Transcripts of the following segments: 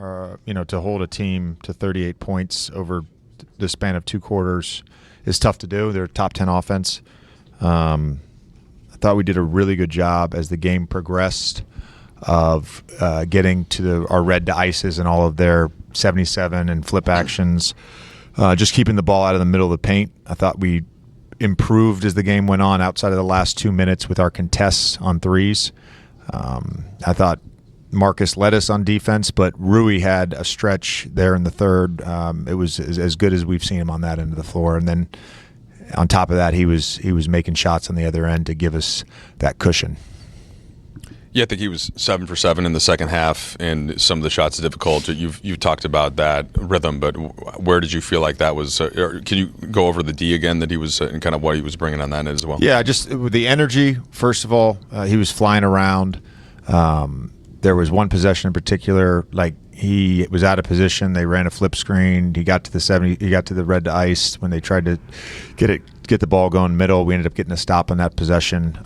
to hold a team to 38 points over the span of 2 quarters is tough to do. They're a top 10 offense. I thought we did a really good job as the game progressed of getting to our red to ices and all of their 77 and flip actions, just keeping the ball out of the middle of the paint. I thought we improved as the game went on outside of the last 2 minutes with our contests on threes. I thought Marcus led us on defense, but Rui had a stretch there in the third. It was as good as we've seen him on that end of the floor. And then on top of that, he was making shots on the other end to give us that cushion. Yeah, I think he was 7 for 7 in the second half, and some of the shots are difficult. You've talked about that rhythm, but where did you feel like that was? Can you go over the D again that he was and kind of what he was bringing on that end as well? Yeah, just the energy. First of all, he was flying around. There was one possession in particular, like he was out of position. They ran a flip screen. He got to the 70. He got to the red to ice when they tried to get the ball going middle. We ended up getting a stop on that possession.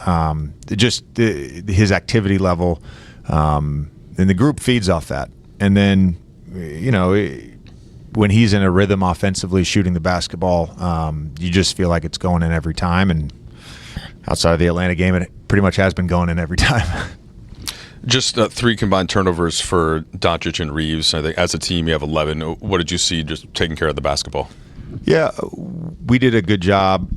His activity level, and the group feeds off that. And then, when he's in a rhythm offensively shooting the basketball, you just feel like it's going in every time. And outside of the Atlanta game, it pretty much has been going in every time. Just 3 combined turnovers for Doncic and Reaves. I think as a team, you have 11. What did you see just taking care of the basketball? Yeah, we did a good job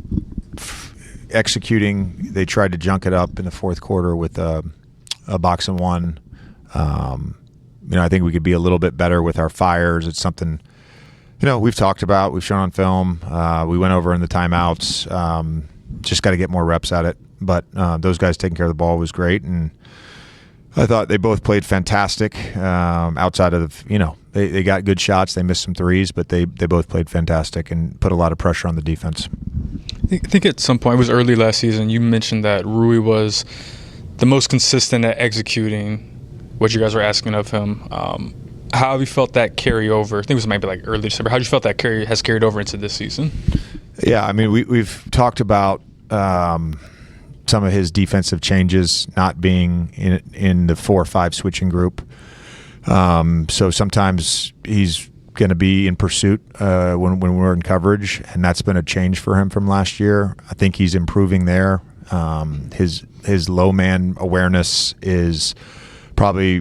executing. They tried to junk it up in the fourth quarter with a box and one. I think we could be a little bit better with our fires. It's something, we've talked about. We've shown on film. We went over in the timeouts. Just got to get more reps at it. But those guys taking care of the ball was great, and I thought they both played fantastic. Outside of, they got good shots. They missed some threes, but they both played fantastic and put a lot of pressure on the defense. I think at some point, it was early last season, you mentioned that Rui was the most consistent at executing what you guys were asking of him. How have you felt that carry over? I think it was maybe like early December. How have you felt that has carried over into this season? Yeah, I mean, we've talked about some of his defensive changes not being in the 4 or 5 switching group. So sometimes he's going to be in pursuit when we're in coverage, and that's been a change for him from last year. I think he's improving there. His low man awareness is probably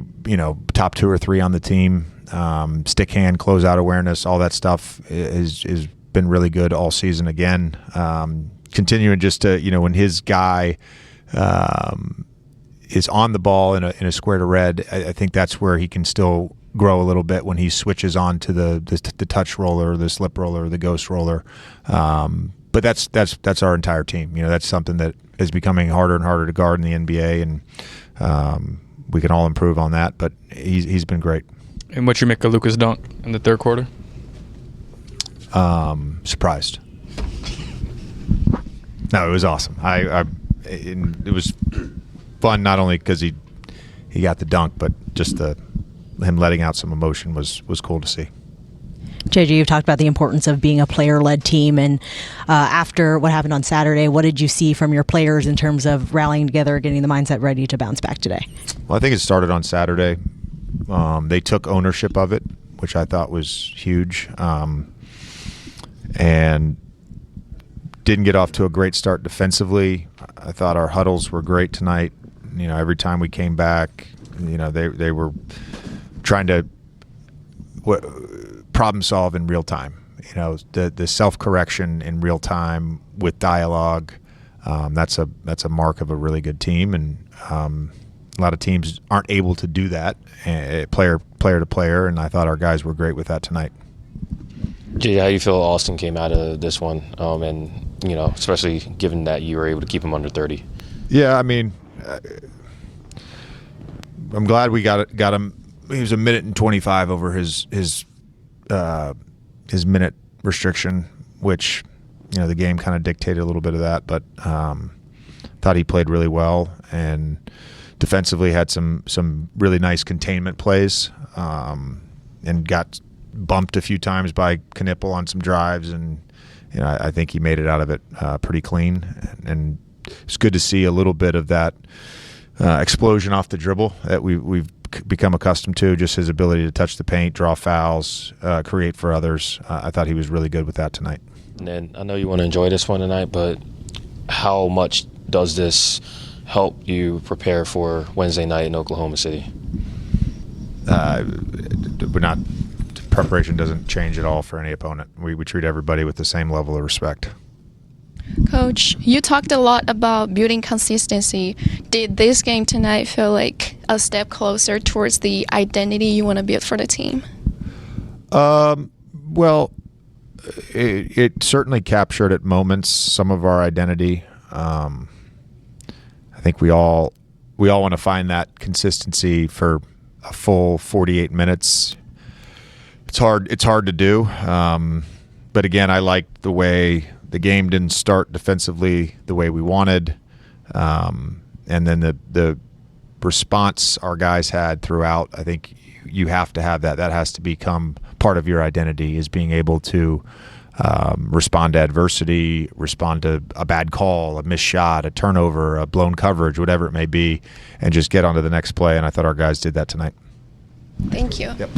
top 2 or 3 on the team. Stick hand, closeout awareness, all that stuff is been really good all season again. Continuing just to, when his guy is on the ball in a square to red, I think that's where he can still grow a little bit when he switches on to the touch roller, the slip roller, the ghost roller. But that's our entire team. That's something that is becoming harder and harder to guard in the NBA, and we can all improve on that. But he's been great. And what you make of Luka's dunk in the third quarter? Surprised. No, it was awesome. It was fun not only because he got the dunk, but just him letting out some emotion was cool to see. JJ, you've talked about the importance of being a player-led team, and after what happened on Saturday, what did you see from your players in terms of rallying together, getting the mindset ready to bounce back today? Well, I think it started on Saturday. They took ownership of it, which I thought was huge, and didn't get off to a great start defensively. I thought our huddles were great tonight. Every time we came back, they were trying to problem solve in real time. The self-correction in real time with dialogue. That's a mark of a really good team, and a lot of teams aren't able to do that, player to player. And I thought our guys were great with that tonight. Jay, how do you feel Austin came out of this one, and especially given that you were able to keep him under 30? Yeah, I mean, I'm glad we got him. He was 1:25 over his minute restriction, which the game kind of dictated a little bit of that. But thought he played really well, and defensively had some really nice containment plays, and got bumped a few times by Knipple on some drives, and I think he made it out of it pretty clean, and it's good to see a little bit of that explosion off the dribble that we've become accustomed to, just his ability to touch the paint, draw fouls, create for others. I thought he was really good with that tonight. And then I know you want to enjoy this one tonight, but how much does this help you prepare for Wednesday night in Oklahoma City? Preparation doesn't change at all for any opponent. We treat everybody with the same level of respect. Coach, you talked a lot about building consistency. Did this game tonight feel like a step closer towards the identity you want to build for the team? Well, it certainly captured at moments some of our identity. I think we all want to find that consistency for a full 48 minutes. It's hard to do. But again, I liked the way the game didn't start defensively the way we wanted. And then the response our guys had throughout, I think you have to have that. That has to become part of your identity, is being able to respond to adversity, respond to a bad call, a missed shot, a turnover, a blown coverage, whatever it may be, and just get on to the next play. And I thought our guys did that tonight. Thank you. Yep.